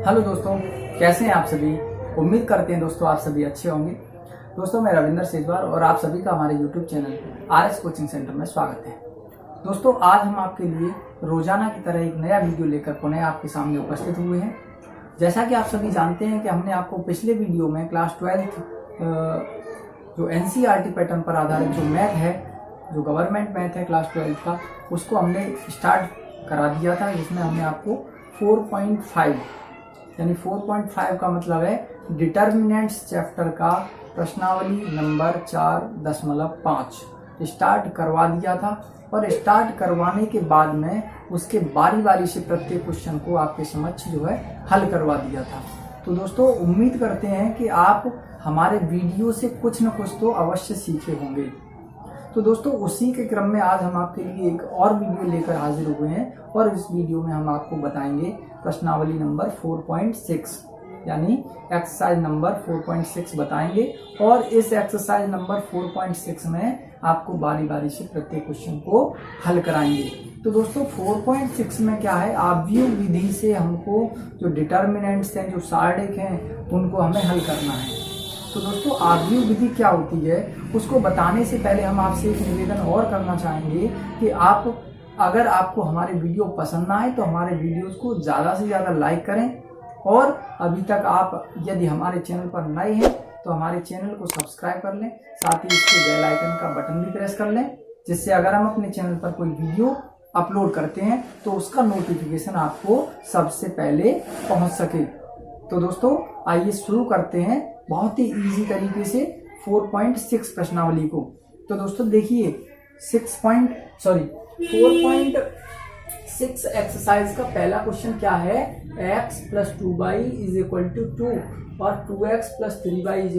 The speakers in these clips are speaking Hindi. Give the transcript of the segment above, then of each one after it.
हेलो दोस्तों, कैसे हैं आप सभी। उम्मीद करते हैं दोस्तों आप सभी अच्छे होंगे। दोस्तों मैं रविंदर सेजवार और आप सभी का हमारे YouTube channel RS coaching centre में स्वागत है। दोस्तों आज हम आपके लिए रोजाना की तरह एक नया वीडियो लेकर पुनः आपके सामने उपस्थित हुए हैं। जैसा कि आप सभी जानते हैं कि हमने आपको पिछले वीडियो में क्लास 12 जो NCERT पैटर्न पर आधारित जो मैथ है, जो गवर्नमेंट मैथ है क्लास 12 का, उसको हमने स्टार्ट करा दिया था, जिसमें हमने आपको 4.5 यानी 4.5 का मतलब है डिटर्मिनेंट्स चैप्टर का प्रश्नावली नंबर 4.5 स्टार्ट करवा दिया था। और स्टार्ट करवाने के बाद में उसके बारी बारी से प्रत्येक क्वेश्चन को आपके समक्ष जो है हल करवा दिया था। तो दोस्तों उम्मीद करते हैं कि आप हमारे वीडियो से कुछ न कुछ तो अवश्य सीखे होंगे। तो दोस्तों उसी के क्रम में आज हम आपके लिए एक और वीडियो लेकर हाजिर हुए हैं और इस वीडियो में हम आपको बताएंगे प्रश्नावली नंबर 4.6 यानी एक्सरसाइज नंबर 4.6 बताएंगे। और इस एक्सरसाइज नंबर 4.6 में आपको बारी बारी से प्रत्येक क्वेश्चन को हल कराएंगे। तो दोस्तों 4.6 में क्या है, आव्यूह विधि से हमको जो डिटर्मिनेंट्स हैं, जो सारणिक हैं, उनको हमें हल करना है। तो दोस्तों आव्यूह विधि क्या होती है उसको बताने से पहले हम आपसे एक निवेदन और करना चाहेंगे कि आप अगर आपको हमारे वीडियो पसंद आए तो हमारे वीडियोस को ज़्यादा से ज़्यादा लाइक करें। और अभी तक आप यदि हमारे चैनल पर नए हैं तो हमारे चैनल को सब्सक्राइब कर लें, साथ ही इसके बेल आइकन का बटन भी प्रेस कर लें, जिससे अगर हम अपने चैनल पर कोई वीडियो अपलोड करते हैं तो उसका नोटिफिकेशन आपको सबसे पहले पहुंच सके। तो दोस्तों आइए शुरू करते हैं बहुत ही इजी तरीके से 4.6 प्रश्नावली को। तो दोस्तों देखिए 4.6 एक्सरसाइज का पहला क्वेश्चन क्या है, x + 2y = 2 और 2x + 3y =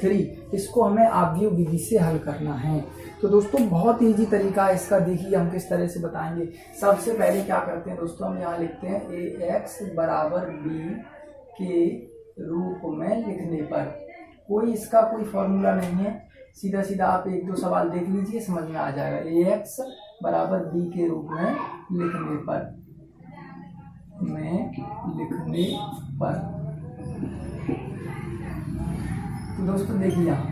3। इसको हमें आव्यूह विधि से हल करना है। तो दोस्तों बहुत इजी तरीका है इसका। देखिए हम किस तरह से बताएंगे। सबसे पहले क्या करते हैं दोस्तों, हम यहाँ लिखते हैं ax = b के रूप में लिखने पर कोई इसका कोई फॉर्मूला नहीं है, सीधा सीधा आप एक दो सवाल देख लीजिए, समझ में आ जाएगा। ax = b के रूप में लिखने पर तो दोस्तों देखिए यहाँ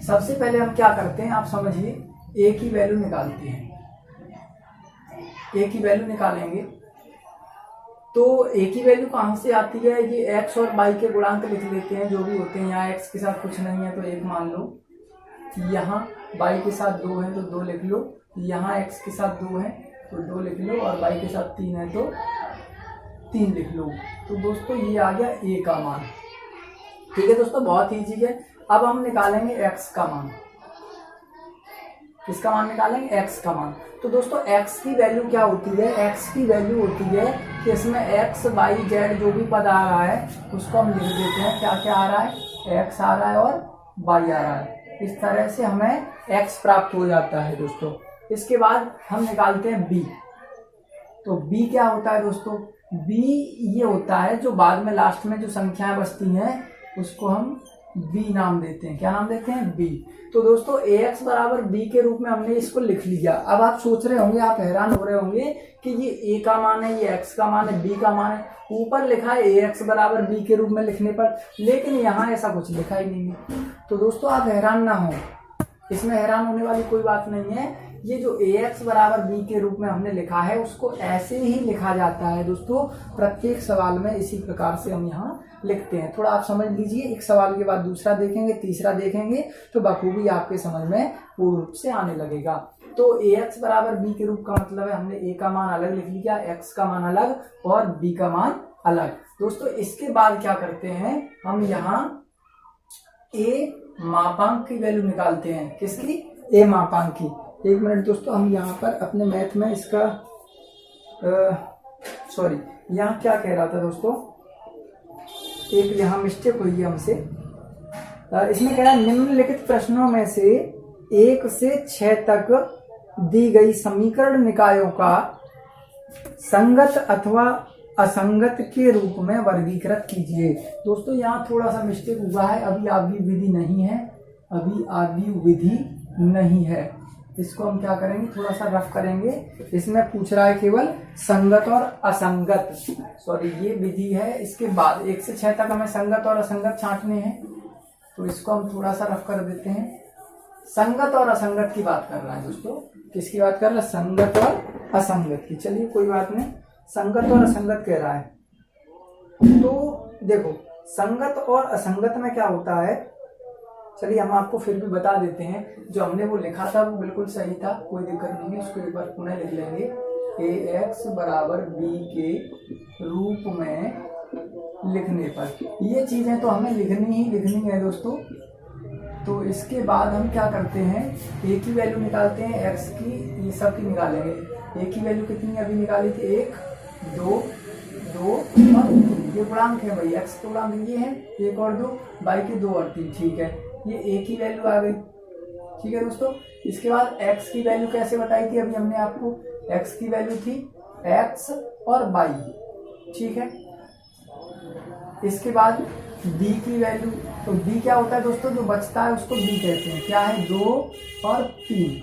सबसे पहले हम क्या करते हैं, आप समझिए, a की वैल्यू निकालते हैं। a की वैल्यू निकालेंगे तो a की वैल्यू कहाँ से आती है, ये x और y के गुणांक लिख लेते हैं जो भी होते हैं। यहाँ x के साथ कुछ नहीं है तो 1 मान लो, यहाँ y के साथ 2 है तो 2 लिख लो, यहाँ x के साथ 2 है तो 2 लिख लो, और y के साथ 3 है तो 3 लिख लो। तो दोस्तों ये आ गया a का मान। ठीक है दोस्तों, बहुत इजी है। अब हम निकालेंगे x का मान। किसका मान निकालेंगे, x का मान। तो दोस्तों x की वैल्यू क्या होती है, x की वैल्यू होती है कि इसमें x y z जो भी पद आ रहा है उसको हम लिख देते हैं। क्या क्या आ रहा है, x आ रहा है और y आ रहा है। इस तरह से हमें x प्राप्त हो जाता है दोस्तों। इसके बाद हम निकालते हैं b। तो b क्या होता है दोस्तों, b ये होता है जो बाद में लास्ट में जो संख्याएं बचती हैं उसको हम b नाम देते हैं। क्या नाम देते हैं, b। तो दोस्तों ax = b के रूप में हमने इसको लिख लिया। अब आप सोच रहे होंगे, आप हैरान हो रहे होंगे कि ये a का मान है, ये x का मान है, b का मान है। ऊपर लिखा है ax = b के रूप में लिखने पर, लेकिन यहाँ ऐसा कुछ लिखा ही नहीं है। तो दोस्तों आप हैरान ना हो, इसमें हैरान होने वाली कोई बात नहीं है। ये जो ax = b के रूप में हमने लिखा है उसको ऐसे ही लिखा जाता है दोस्तों। प्रत्येक सवाल में इसी प्रकार से हम यहाँ लिखते हैं। थोड़ा आप समझ लीजिए, एक सवाल के बाद दूसरा देखेंगे, तीसरा देखेंगे तो बखूबी आपके समझ में पूर्ण रूप से आने लगेगा। तो ax = b के रूप का मतलब है हमने a का मान अलग लिख लिया, x का मान अलग और b का मान अलग। दोस्तों इसके बाद क्या करते हैं, हम यहाँ a मापांक की वैल्यू निकालते हैं। किसकी, a मापांक की। एक मिनट दोस्तों, हम यहाँ पर अपने मैथ में इसका यहाँ क्या कह रहा था दोस्तों, एक यहाँ मिस्टेक हुई है हमसे। इसमें कह रहा है निम्नलिखित प्रश्नों में से 1 से 6 तक दी गई समीकरण निकायों का संगत अथवा असंगत के रूप में वर्गीकृत कीजिए। दोस्तों यहाँ थोड़ा सा मिस्टेक हुआ है, अभी आव्यूह विधि नहीं है, इसको हम क्या करेंगे, थोड़ा सा रफ करेंगे। इसमें पूछ रहा है केवल संगत और असंगत, सॉरी ये विधि है। इसके बाद 1 से 6 तक हमें संगत और असंगत छांटने हैं, तो इसको हम थोड़ा सा रफ कर देते हैं। संगत और असंगत की बात कर रहा है दोस्तों, किसकी बात कर रहा है, संगत और असंगत की। चलिए कोई बात नहीं, संगत और असंगत कह रहा है। तो देखो संगत और असंगत में क्या होता है, चलिए हम आपको फिर भी बता देते हैं। जो हमने वो लिखा था वो बिल्कुल सही था, कोई दिक्कत नहीं है, उसको एक बार पुनः लिख लेंगे। ax बराबर b के रूप में लिखने पर, ये चीजें तो हमें लिखनी है दोस्तों। तो इसके बाद हम क्या करते हैं, a की वैल्यू निकालते हैं, x की, ये सब की निकालेंगे। a की वैल्यू कितनी अभी निकाली थी, 1 2 2 और 3, ये गुणांक है भाई, x के गुणांक ये है 1 और 2, y के 2 और 3, ठीक है, ये a की वैल्यू आ गई। ठीक है दोस्तों, इसके बाद x की वैल्यू कैसे बताई थी अभी हमने आपको, x की वैल्यू थी x और y, ठीक है। इसके बाद b की वैल्यू, तो b क्या होता है दोस्तों, जो बचता है उसको b कहते हैं, क्या है 2 और 3।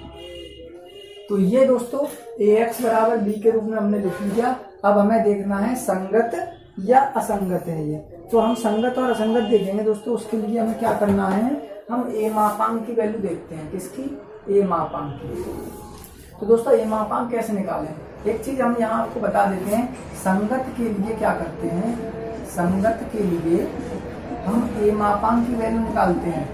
तो ये दोस्तों ax बराबर b के रूप में हमने लिख लिया। अब हमें देखना है संगत या असंगत है ये, तो हम संगत और असंगत देखेंगे दोस्तों। उसके लिए हमें क्या करना है, हम a मापांक की वैल्यू देखते हैं, किसकी, a मापांक की। तो दोस्तों a मापांक कैसे निकालें, एक चीज हम यहाँ आपको बता देते हैं। संगत के लिए क्या करते हैं, संगत के लिए हम a मापांक की वैल्यू निकालते हैं।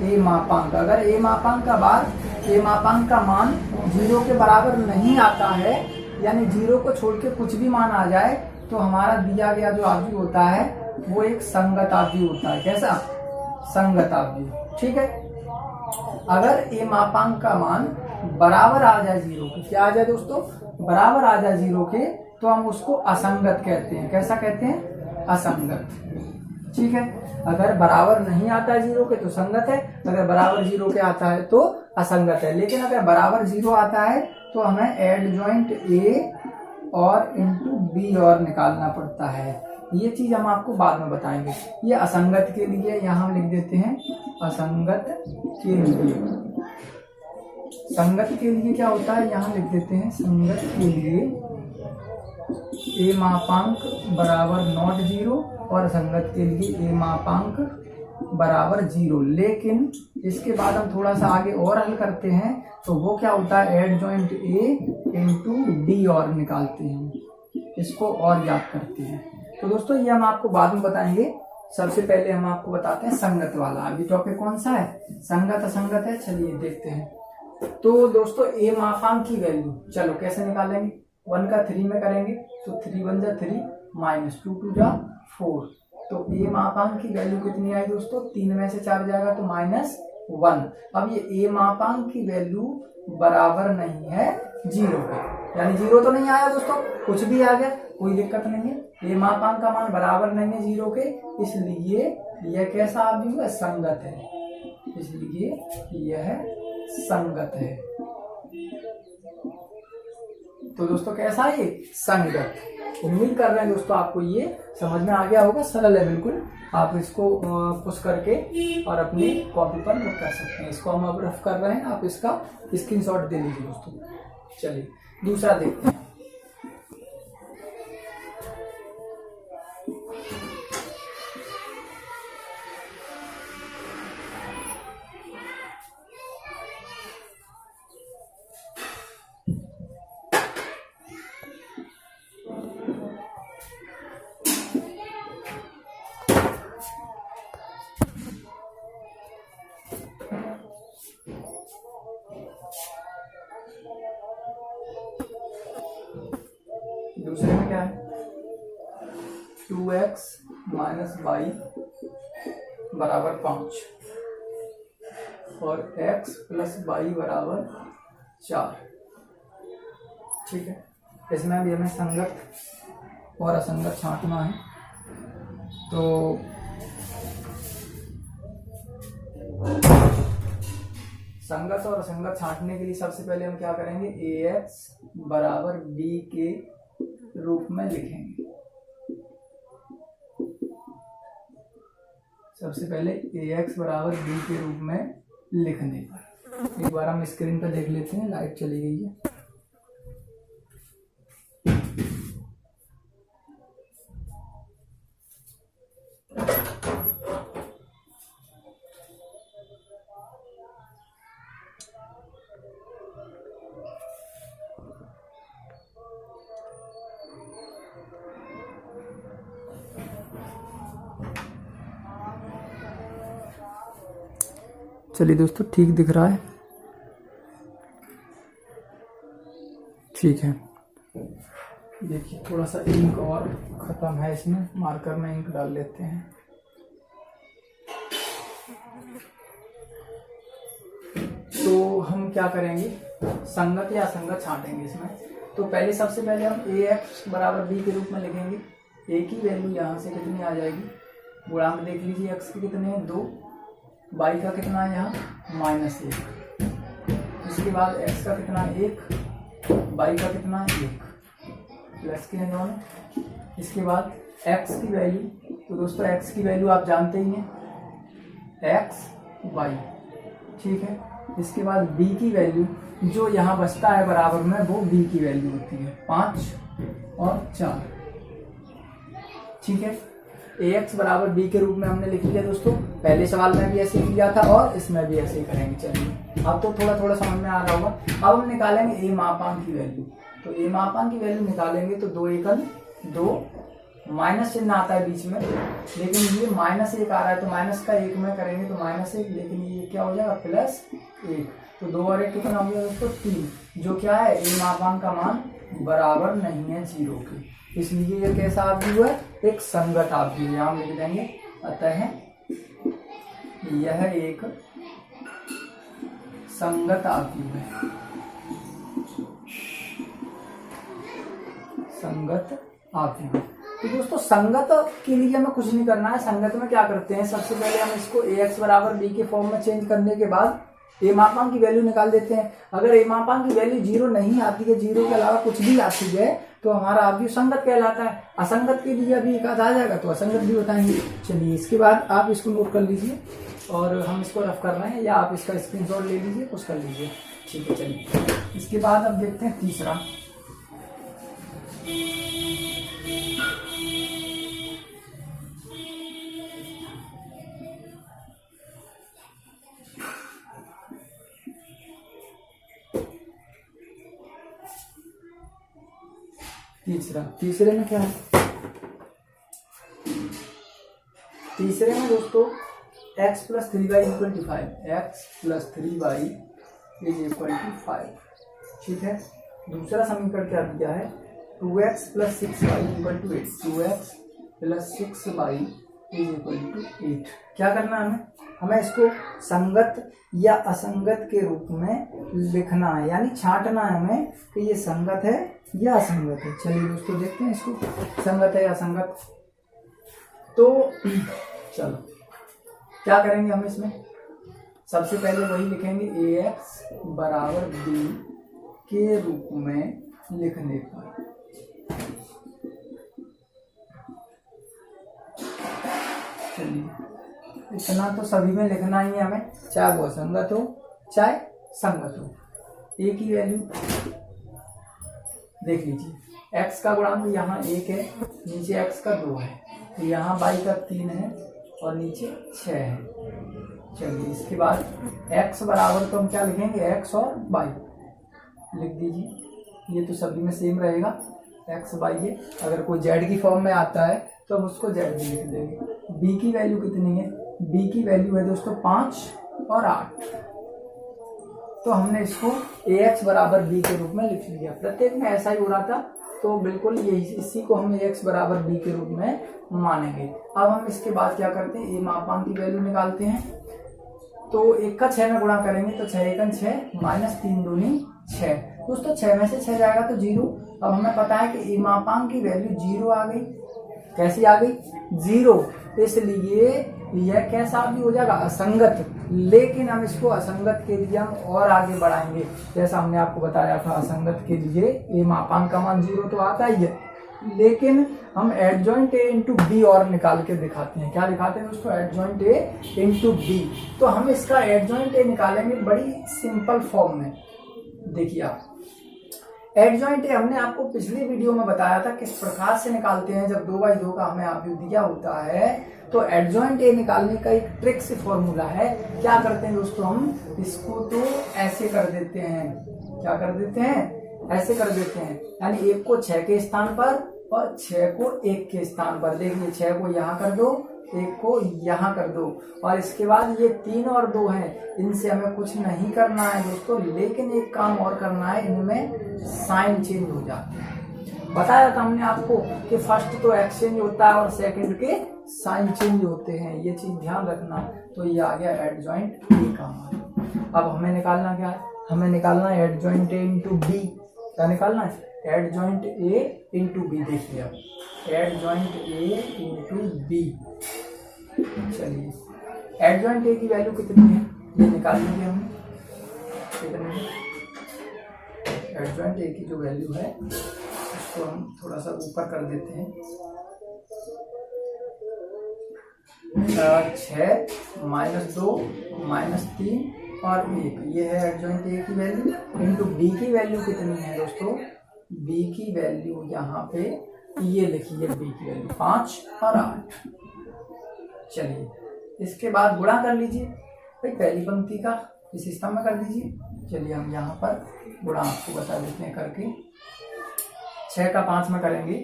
a मापांक, अगर a मापांक का बार a मापांक का मान 0 के बराबर नहीं आता है, यानी 0 को छोड़ के कुछ भी मान आ जाए, तो हमारा दिया गया जो आवयव होता है वो एक संगत आवयव होता है। कैसा, संगत आवयव, ठीक है। अगर a मापांक का मान बराबर आ जाए 0 के, क्या आ जाए दोस्तों, बराबर आ जाए 0 के, तो हम उसको असंगत कहते हैं। कैसा कहते हैं, असंगत, ठीक है। अगर बराबर नहीं आता है 0 के तो संगत है, अगर बराबर 0 के आता है तो असंगत है। लेकिन अगर बराबर 0 आता है तो हमें एडजॉइंट a और इंटू b और निकालना पड़ता है। ये चीज हम आपको बाद में बताएंगे। ये असंगत के लिए यहाँ हम लिख देते हैं, असंगत के लिए। संगत के लिए क्या होता है, यहाँ लिख देते हैं, संगत के लिए a मापांक बराबर नॉट 0 और असंगत के लिए a मापांक बराबर 0। लेकिन इसके बाद हम थोड़ा सा आगे और हल करते हैं, तो वो क्या होता है, एडजॉइंट a इंटू d और निकालते हैं, इसको और याद करते हैं। तो दोस्तों ये हम आपको बाद में बताएंगे। सबसे पहले हम आपको बताते हैं संगत वाला। अभी टॉपिक कौन सा है, संगत असंगत है, चलिए देखते हैं। तो दोस्तों a मापांक की वैल्यू चलो कैसे निकालेंगे, 1 का 3 में करेंगे, तो 3 1 जा 3 माइनस 2 2 जा 4। तो a मापांक की वैल्यू कितनी आई दोस्तों, 3 में से 4 जाएगा तो -1। अब ये a मापांक की वैल्यू बराबर नहीं है 0 के, यानी 0 तो नहीं आया दोस्तों, कुछ भी आ गया कोई दिक्कत नहीं है। a मापांक का मान बराबर नहीं है 0 के, इसलिए यह कैसा आवयव है, संगत है, इसलिए यह संगत है। तो दोस्तों कैसा है ये, संगत। उम्मीद कर रहे हैं दोस्तों आपको ये समझ में आ गया होगा, सरल है बिल्कुल। आप इसको पुश करके और अपनी कॉपी पर नोट कर सकते हैं। इसको हम अब रफ कर रहे हैं, आप इसका स्क्रीनशॉट दे लीजिए दोस्तों। चलिए दूसरा देखते हैं। दूसरे में क्या है, 2x माइनस वाई बराबर 5 और x प्लस वाई बराबर 4, ठीक है। इसमें भी हमें संगत और असंगत छांटना है। तो संगत और असंगत छांटने के लिए सबसे पहले हम क्या करेंगे, ax बराबर b के रूप में लिखेंगे। सबसे पहले ax बराबर b के रूप में लिखने पर एक बार हम स्क्रीन पे देख लेते हैं, लाइट चली गई है। चलिए दोस्तों, ठीक दिख रहा है, ठीक है। देखिए थोड़ा सा इंक और ख़त्म है इसमें, मार्कर में इंक डाल लेते हैं। तो हम क्या करेंगे, संगत या असंगत छांटेंगे इसमें। तो पहले सबसे पहले हम ax बराबर b के रूप में लिखेंगे। a की वैल्यू यहाँ से कितनी आ जाएगी, गुणांक देख लीजिए, x के कितने हैं 2, y का कितना है यहाँ -1, इसके बाद x का कितना है 1, y का कितना है 1, प्लस के हैं दोनों। इसके बाद x की वैल्यू, तो दोस्तों x की वैल्यू आप जानते ही हैं, x y, ठीक है। इसके बाद b की वैल्यू जो यहाँ बचता है बराबर में, वो b की वैल्यू होती है 5 और 4, ठीक है। ax बराबर b के रूप में हमने लिख लिया दोस्तों, पहले सवाल में भी ऐसे किया था और इसमें भी ऐसे ही करेंगे। चलिए अब तो थोड़ा थोड़ा समझ में आ रहा होगा। अब हम निकालेंगे a मापांक की वैल्यू। तो a मापांक की वैल्यू निकालेंगे तो 2 एकल 2, माइनस चिन्ह आता है बीच में, लेकिन ये -1 आ रहा है तो माइनस का 1 में करेंगे तो -1, लेकिन ये क्या हो जाएगा +1। तो 2 और 1 कितना हो गया दोस्तों 3, जो क्या है a मापांक का मान बराबर नहीं है 0 के, इसलिए ये कैसा आव्यूह है, एक संगत आव्यूह, यहाँ लिख देंगे। अतः यह एक संगत आव्यूह है, संगत आव्यूह। तो दोस्तों संगत के लिए हमें कुछ नहीं करना है। संगत में क्या करते हैं, सबसे पहले हम इसको ax बराबर b के फॉर्म में चेंज करने के बाद a मापांक की वैल्यू निकाल देते हैं। अगर a मापांक की वैल्यू 0 नहीं आती है, 0 के अलावा कुछ भी आती है, तो हमारा आव्यूह संगत कहलाता है। असंगत के लिए अभी एक आधा आ जाएगा तो असंगत भी बताएंगे। चलिए इसके बाद आप इसको नोट कर लीजिए, और हम इसको रफ कर रहे हैं, या आप इसका स्क्रीनशॉट ले लीजिए, कुछ कर लीजिए, ठीक है। चलिए इसके बाद अब देखते हैं तीसरा। तीसरे में क्या है, तीसरे में दोस्तों x + 3y = 5, x + 3y = 5, ठीक है। दूसरा समीकरण क्या दिया है, 2x + 6y = 8, 2x + 6y = 8। क्या करना है हमें इसको संगत या असंगत के रूप में लिखना है, यानी छांटना है हमें कि ये संगत है या असंगत है। चलिए दोस्तों देखते हैं इसको, संगत है या असंगत। तो चलो क्या करेंगे हम इसमें, सबसे पहले वही लिखेंगे ax बराबर b के रूप में लिखने पर। चलिए इतना तो सभी में लिखना ही है हमें, चाहे वो असंगत हो चाहे संगत हो। a की वैल्यू देख लीजिए, x का गुणांक यहाँ 1 है, नीचे x का 2 है, तो यहाँ y का 3 है और नीचे 6 है। चलिए इसके बाद x बराबर तो हम क्या लिखेंगे, x और y लिख दीजिए, ये तो सभी में सेम रहेगा, x y है। अगर कोई z की फॉर्म में आता है तो हम उसको z भी लिख देंगे। b की वैल्यू कितनी है, b की वैल्यू है दोस्तों 5 और 8, तो हमने इसको ax बराबर b के रूप में लिख लिया। प्रत्येक में ऐसा ही हो रहा था, तो बिल्कुल यही, इसी को हम ax बराबर b के रूप में मानेंगे। अब हम इसके बाद क्या करते हैं, a मापांक की वैल्यू निकालते हैं। तो 1 का 6 में गुणा करेंगे तो 6 एकन 6 -3 दूनी 6। दोस्तों 6 में से 6 जाएगा तो 0। अब हमें पता है कि a मापांक की वैल्यू 0 आ गई। कैसी आ गई, 0, इसलिए यह कैसा भी हो जाएगा, असंगत। लेकिन हम इसको असंगत के लिए हम और आगे बढ़ाएंगे, जैसा हमने आपको बताया था, असंगत के लिए a मापांक का मान 0 तो आता ही है, लेकिन हम एडजॉइंट ए इंटू बी और निकाल के दिखाते हैं। क्या दिखाते हैं दोस्तों? Adjoint A into B. तो हम इसका एडजॉइंट ए निकालेंगे बड़ी सिंपल फॉर्म में। देखिए आप, एडजॉइंट ए हमने आपको पिछली वीडियो में बताया था किस प्रकार से निकालते हैं। जब 2/2 का हमें आव्यूह दिया होता है तो एडजॉइंट ए निकालने का एक ट्रिक से फॉर्मूला है। क्या करते हैं दोस्तों, हम इसको तो ऐसे कर देते हैं। क्या कर देते हैं? ऐसे कर देते हैं, यानी 1 को 6 के स्थान पर और 6 को 1 के स्थान पर। देखिए 6 को यहाँ कर दो, 1 को यहाँ कर दो, और इसके बाद ये 3 और 2 हैं, इनसे हमें कुछ नहीं करना है दोस्तों, लेकिन एक काम और करना है, इनमें साइन चेंज हो जाते हैं। बताया था हमने आपको कि फर्स्ट तो एक्सचेंज होता है और सेकंड के साइन चेंज होते हैं, ये चीज ध्यान रखना। तो ये आ गया एडजॉइंट ए का मान। अब हमें निकालना क्या है? हमें निकालना है एडजॉइंट ए इंटू बी। क्या निकालना है? Adjoint A into B. देखिए अब एडजॉइंट ए इंटू बी। चलिए एडजॉइंट ए की वैल्यू कितनी है ये निकाल लेंगे हम। कितनी है एडजॉइंट ए की जो वैल्यू है उसको हम थोड़ा सा ऊपर कर देते हैं। 6 -2 -3 और 1, ये है एडजॉइंट ए की वैल्यू। इंटू बी की वैल्यू कितनी है दोस्तों? बी की वैल्यू यहाँ पे ये लिखिए, बी की वैल्यू 5 और 8। चलिए इसके बाद गुणा कर लीजिए भाई, पहली पंक्ति का इस स्तंभ में कर दीजिए। चलिए हम यहाँ पर गुणा आपको बता देते हैं करके। 6 का 5 में करेंगे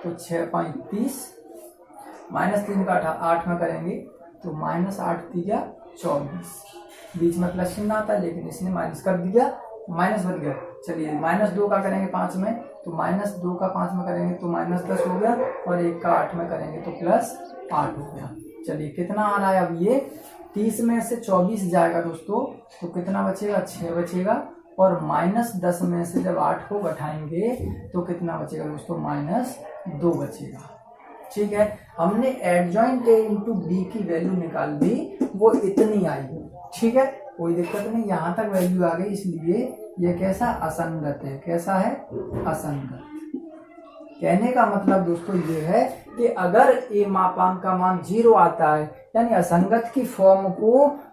तो 6 × 5 = 30, -3 का 8 में करेंगे तो -8 × 3 = 24। बीच में प्लस चिन्ह आता है लेकिन इसने माइनस कर दिया, माइनस बन गया। चलिए -2 का करेंगे 5 में तो -2 का 5 में करेंगे तो -10 हो गया, और 1 का 8 में करेंगे तो +8 हो गया। चलिए कितना आ रहा है अब? ये 30 में से 24 जाएगा दोस्तों, तो कितना बचेगा? 6 बचेगा। और -10 में से जब 8 को घटाएंगे तो कितना बचेगा दोस्तों? -2 बचेगा। ठीक है, हमने एडजॉइंट ए इंटू बी की वैल्यू निकाल ली, वो इतनी आई। ठीक है, कोई दिक्कत नहीं, यहाँ तक वैल्यू आ गई, इसलिए ये कैसा? असंगत है। कैसा है? असंगत। कहने का मतलब दोस्तों ये है कि अगर ए मापांक का मान 0 आता है, यानी असंगत की फॉर्म को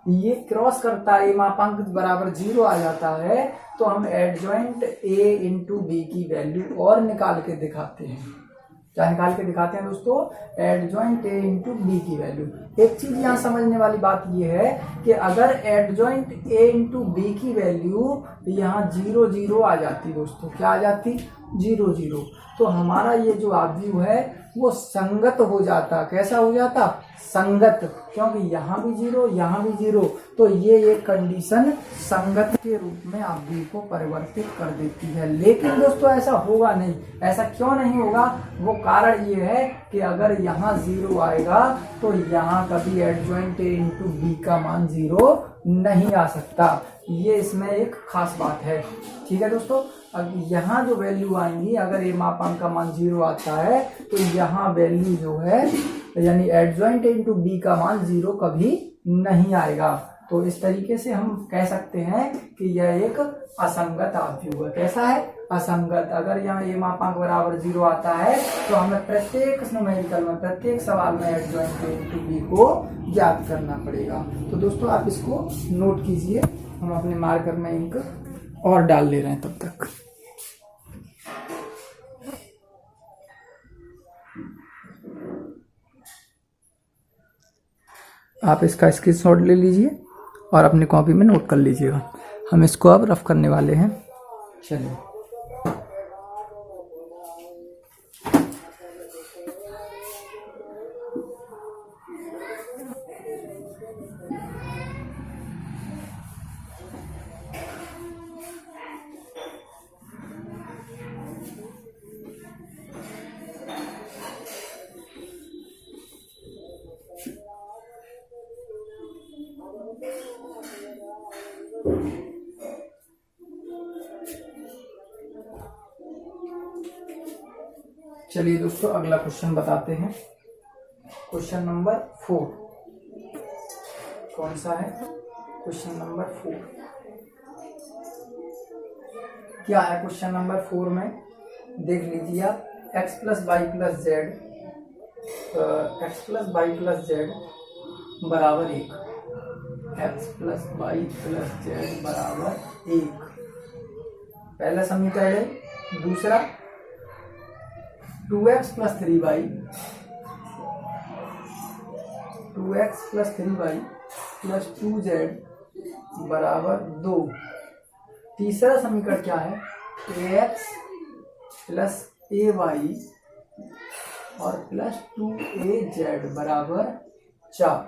ये क्रॉस करता है, ए मापांक बराबर 0 आ जाता है, तो हम एडजॉइंट ए इंटू बी की वैल्यू और निकाल के दिखाते हैं। क्या निकाल के दिखाते हैं दोस्तों? एडजॉइंट ए इंटू बी की वैल्यू। एक चीज यहाँ समझने वाली बात ये है कि अगर एडजॉइंट ए इंटू बी की वैल्यू यहाँ 0 0 आ जाती दोस्तों, क्या आ जाती? 0 0, तो हमारा ये जो आव्यूह है वो संगत हो जाता। कैसा हो जाता? संगत, क्योंकि यहाँ भी 0 यहाँ भी 0, तो ये एक कंडीशन संगत के रूप में आव्यूह को परिवर्तित कर देती है। लेकिन दोस्तों ऐसा होगा नहीं। ऐसा क्यों नहीं होगा? वो कारण ये है कि अगर यहाँ 0 आएगा तो यहाँ कभी एडजॉइंट ए इंटू बी का मान 0 नहीं आ सकता। ये इसमें एक खास बात है। ठीक है दोस्तों, अब यहाँ जो वैल्यू आएंगी, अगर ए मापांक का मान 0 आता है तो यहाँ वैल्यू जो है, यानी एडजॉइंट ए इंटू बी का मान 0 कभी नहीं आएगा। तो इस तरीके से हम कह सकते हैं कि यह एक असंगत आव्यूह है। कैसा है? असंगत। अगर यहाँ ए मापांक बराबर 0 आता है तो हमें प्रत्येक न्यूमेरिकल में, प्रत्येक सवाल में एडजॉइंट ए इंटू बी को ज्ञात करना पड़ेगा। तो दोस्तों आप इसको नोट कीजिए, हम अपने मार्कर में इंक और डाल ले रहे हैं तब तक। आप इसका स्क्रीनशॉट ले लीजिए और अपनी कॉपी में नोट कर लीजिएगा। हम इसको अब रफ करने वाले हैं। चलिए चलिए दोस्तों अगला क्वेश्चन बताते हैं। क्वेश्चन नंबर 4 कौन सा है? क्वेश्चन नंबर 4 क्या है? क्वेश्चन नंबर 4 में देख लीजिए आप, x plus y plus z, x plus y plus z बराबर 1, x plus y plus z बराबर 1, पहला समीकरण है। दूसरा 2x plus 3y, 2x plus 3y plus 2z बराबर 2। तीसरा समीकरण क्या है, ax प्लस ay और प्लस 2az बराबर 4।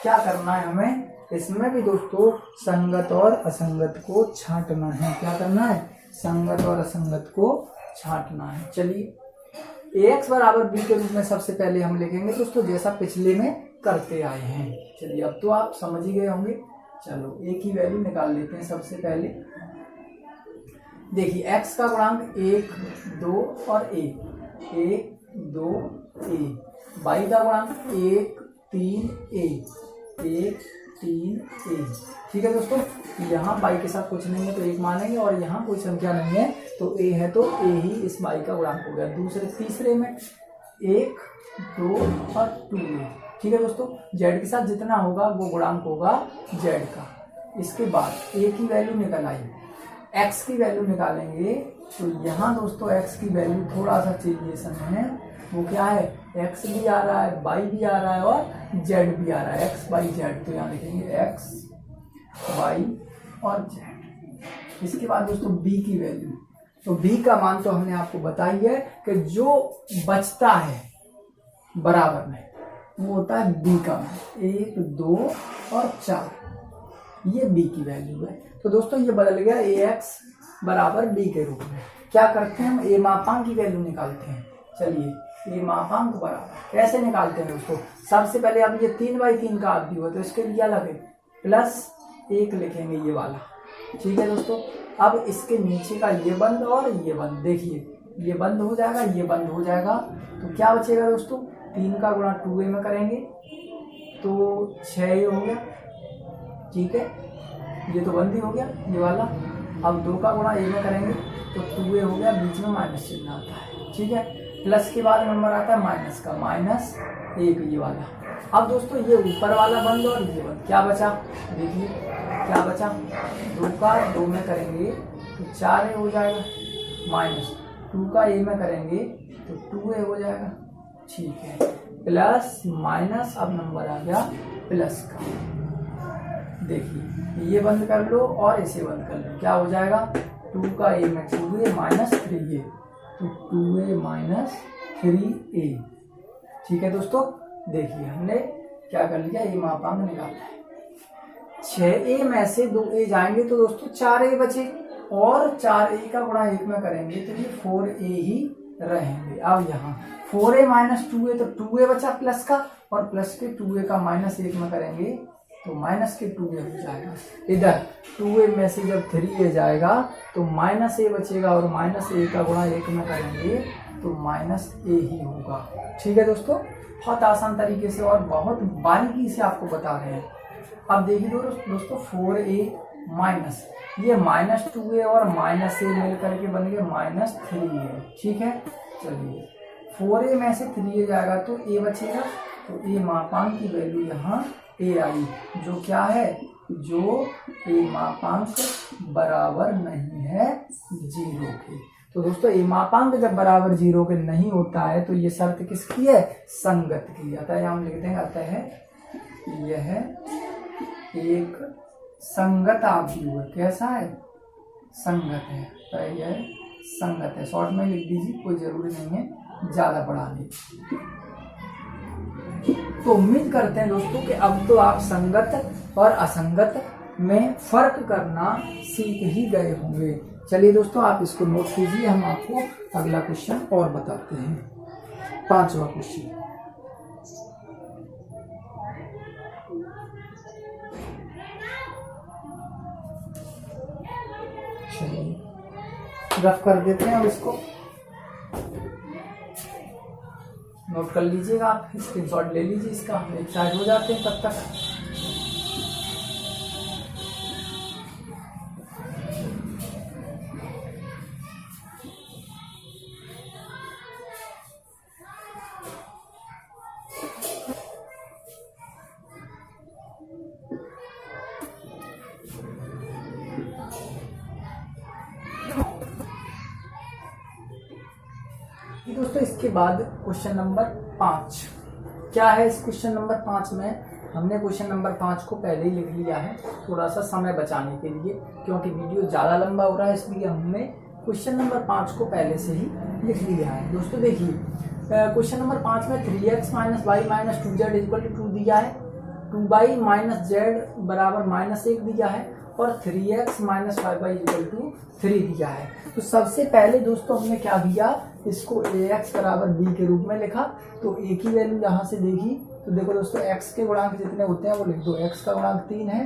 क्या करना है हमें, इसमें भी दोस्तों संगत और असंगत को छांटना है। क्या करना है, संगत और असंगत को छांटना है। चलिए ax बराबर b के रूप में सबसे पहले हम लिखेंगे दोस्तों, जैसा पिछले में करते आए हैं। चलिए अब तो आप समझ ही गए होंगे। चलो a की वैल्यू निकाल लेते हैं सबसे पहले। देखिए x का गुणांक 1, 2 और 1, 1, 2, a। y का गुणांक 1, 3, a, 1, 3, a। ठीक है दोस्तों, यहाँ y के साथ कुछ नहीं है तो 1 मानेंगे, और यहाँ कोई संख्या नहीं है तो a है तो a ही इस y का गुणांक हो गया। दूसरे तीसरे में 1, 2 और 2a। ठीक है दोस्तों, z के साथ जितना होगा वो गुणांक होगा z का। इसके बाद a की वैल्यू निकल आई, x की वैल्यू निकालेंगे तो यहाँ दोस्तों x की वैल्यू थोड़ा सा चेंजेशन है। वो क्या है, x भी आ रहा है, y भी आ रहा है और z भी आ रहा है, x, y, z। तो यहाँ लिखेंगे x, y और z। इसके बाद दोस्तों b की वैल्यू, तो b का मान तो हमने आपको बताई है कि जो बचता है बराबर में वो होता है b का मान, 1, 2 और 4, ये b की वैल्यू है। तो दोस्तों ये बदल गया ax बराबर b के रूप में। क्या करते हैं, हम a मापांक की वैल्यू निकालते हैं। चलिए a मापांक बराबर कैसे निकालते हैं दोस्तों, सबसे पहले अब ये 3/3 का आदि हुआ तो इसके लिए क्या लगे, +1 लिखेंगे ये वाला। ठीक है दोस्तों, अब इसके नीचे का ये बंद और ये बंद, देखिए ये बंद हो जाएगा, ये बंद हो जाएगा, तो क्या बचेगा दोस्तों, 3 का गुणा 2a में करेंगे तो 6a हो गया। ठीक है, ये तो बंद ही हो गया ये वाला। अब 2 का गुणा a में करेंगे तो 2a हो गया, बीच में माइनस चिन्ह आता है। ठीक है, प्लस के बाद नंबर आता है माइनस का, -1 ये वाला। अब दोस्तों ये ऊपर वाला बंद और ये बंद, क्या बचा, देखिए क्या बचा, 2 का 2 में करेंगे तो 4a हो जाएगा, -2 का a में करेंगे तो 2a हो जाएगा। ठीक है, प्लस माइनस, अब नंबर आ गया प्लस का। देखिए ये बंद कर लो और इसे बंद कर लो, क्या हो जाएगा, 2 का a में 2a -3a, तो 2a -3a। ठीक है दोस्तों, देखिए हमने क्या कर लिया, a मापांक निकाला है। 6a में से 2a जाएंगे तो दोस्तों 4a बचे, और 4a का गुणा 1 में करेंगे तो ये 4a ही रहेंगे। अब यहाँ 4a -2a तो 2a बचा प्लस का, और प्लस के 2a का -1 में करेंगे तो माइनस के 2a हो जाएगा। इधर 2a में से जब 3a जाएगा तो -a बचेगा, और -a का गुणा 1 में करेंगे तो -a ही होगा। ठीक है दोस्तों, बहुत आसान तरीके से और बहुत बारीकी से आपको बता रहे हैं। अब देखिए दोस्तों 4a माइनस, ये -2a और -a मिल करके बन गए -3a। ठीक है, चलिए 4a में से 3a जाएगा तो a बचेगा, तो a मापांक की वैल्यू यहाँ a आई, जो क्या है, जो a मापांक बराबर नहीं है 0 के। तो दोस्तों a मापांक जब बराबर 0 के नहीं होता है तो ये शर्त किसकी है, संगत की। अतः हम लिखते हैं, अतः यह एक संगत आव्यूह है। कैसा है, संगत है, तो यह संगत है। शॉर्ट में लिख दीजिए, कोई जरूरी नहीं है ज्यादा पढ़ाने की। तो उम्मीद करते हैं दोस्तों कि अब तो आप संगत और असंगत में फर्क करना सीख ही गए होंगे। चलिए दोस्तों आप इसको नोट कीजिए, हम आपको अगला क्वेश्चन और बताते हैं। 5वां क्वेश्चन, चलिए रफ कर देते हैं, अब इसको नोट कर लीजिएगा, आप स्क्रीनशॉट ले लीजिए इसका, एक साइड हो जाते हैं तब तक। दोस्तों इसके बाद क्वेश्चन नंबर 5 क्या है। इस क्वेश्चन नंबर 5 में हमने क्वेश्चन नंबर 5 को पहले ही लिख लिया है, थोड़ा सा समय बचाने के लिए, क्योंकि वीडियो ज़्यादा लंबा हो रहा है, इसलिए हमने क्वेश्चन नंबर 5 को पहले से ही लिख लिया है। दोस्तों देखिए क्वेश्चन नंबर 5 में 3x - y - 2z = 2 दिया है, 2y - z बराबर -1 दिया है और 3x - 5y = 3 दिया है। तो सबसे पहले दोस्तों हमने क्या किया, इसको ax बराबर b के रूप में लिखा। तो a की वैल्यू यहाँ से देखी तो देखो दोस्तों x के गुणांक जितने होते हैं वो लिख दो। x का गुणांक 3 है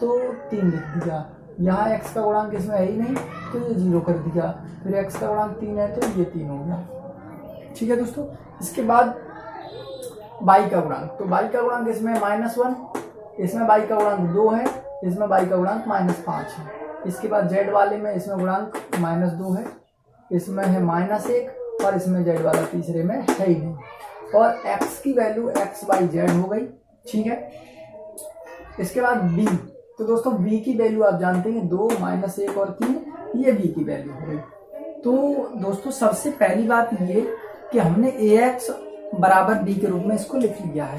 तो 3 लिख दिया। यहाँ x का गुणांक इसमें है ही नहीं तो ये 0 कर दिया। फिर x का गुणांक 3 है तो ये 3 हो गया। ठीक है दोस्तों, इसके बाद y का गुणांक, तो y का गुणांक इसमें -1, इसमें y का गुणांक 2 है, इसमें y का गुणांक -5 है। इसके बाद z वाले में इसमें गुणांक -2 है, इसमें है -1 और इसमें z वाला तीसरे में है ही नहीं। और x की वैल्यू x y z हो गई। ठीक है, इसके बाद b, तो दोस्तों b की वैल्यू आप जानते हैं 2 -1 और 3, ये b की वैल्यू हो गई। तो दोस्तों सबसे पहली बात ये कि हमने ax बराबर b के रूप में इसको लिख लिया है।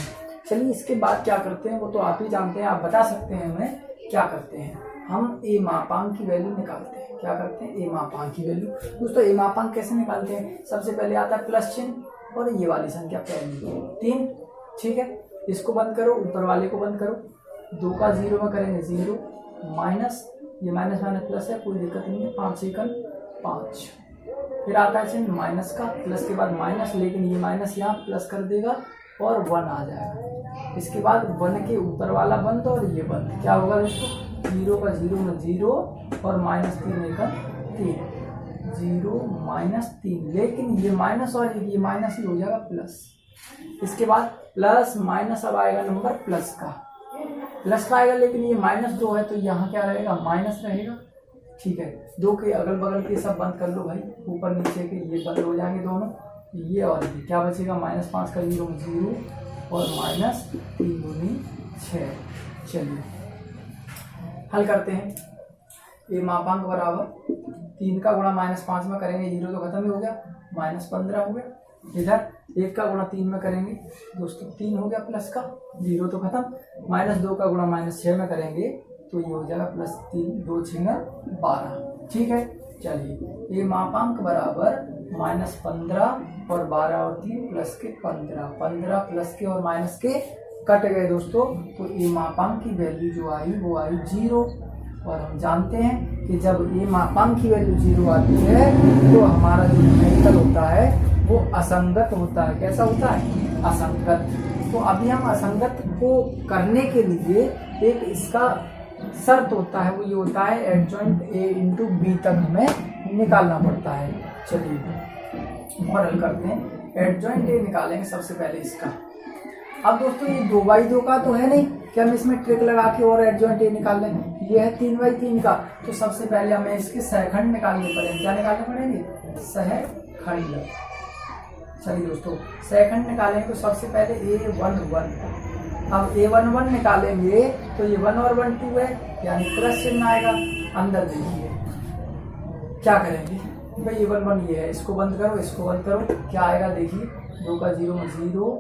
चलिए इसके बाद क्या करते हैं वो तो आप ही जानते हैं, आप बता सकते हैं हमें क्या करते हैं। हम a मापांक की वैल्यू निकालते हैं। क्या करते हैं, a मापांक की वैल्यू। दोस्तों a मापांक कैसे निकालते हैं, सबसे पहले आता है प्लस चिन्ह और ये वाली संख्या पहली 3। ठीक है, इसको बंद करो, ऊपर वाले को बंद करो, 2 का 0 में करेंगे 0 माइनस, ये माइनस माइनस प्लस है, कोई दिक्कत नहीं है, 5 एकम 5। फिर आता है चिन्ह माइनस का, प्लस के बाद माइनस, लेकिन ये माइनस यहाँ प्लस कर देगा और 1 आ जाएगा। इसके बाद 1 के ऊपर वाला बंद और ये बंद, क्या होगा दोस्तों, 0 का 0 में 0 और -3 एकम 3, 0 -3, लेकिन ये माइनस और ये माइनस ही हो जाएगा प्लस। इसके बाद प्लस माइनस, अब आएगा नंबर प्लस का आएगा, लेकिन ये -2 है तो यहाँ क्या रहेगा, माइनस रहेगा। ठीक है, 2 के अगल बगल के सब बंद कर लो भाई, ऊपर नीचे के ये बंद हो जाएंगे दोनों, ये और ये क्या बचेगा, -5 का 0 में 0 और -3 दूनी 6। चलिए हल करते हैं। ये मापांक बराबर 3 का गुणा -5 में करेंगे, 0 तो खत्म ही हो गया, -15 हो गया। इधर 1 का गुणा 3 में करेंगे दोस्तों 3 हो गया, प्लस का 0 तो खत्म, -2 का गुणा -6 में करेंगे तो ये हो जाएगा +3, 2 6 12। ठीक है, चलिए ये मापांक बराबर -15 और 12 और 3 प्लस के 15, 15 प्लस के और माइनस के कट गए दोस्तों। तो ये मापांक की वैल्यू जो आई वो आई 0, और हम जानते हैं कि जब ये मापांक की वैल्यू 0 आती है तो हमारा जो न्यूमेरिकल होता है वो असंगत होता है। कैसा होता है, असंगत। तो अभी हम असंगत को करने के लिए एक इसका शर्त होता है, वो ये होता है एडजॉइंट a इंटू बी तक हमें निकालना पड़ता है। चलिए और हल करते हैं। एडजॉइंट a निकालेंगे सबसे पहले इसका। अब दोस्तों ये 2/2 का तो है नहीं कि हम इसमें ट्रिक लगा के और एडजॉइंट a निकाल लें, ये है 3/3 का। तो सबसे पहले हमें इसके सहखंड निकालने पड़ेंगे। क्या निकालने पड़ेंगे, सहखंड। चलिए दोस्तों सहखंड निकालेंगे तो सबसे पहले a11, अब a11 निकालेंगे तो ये 1 और 1 2 है, यानी प्लस चिन्ह आएगा। अंदर देखिए क्या करेंगे भाई, a11 ये है, इसको बंद करो, इसको बंद करो, क्या आएगा देखिए, 2 का 0 में 0,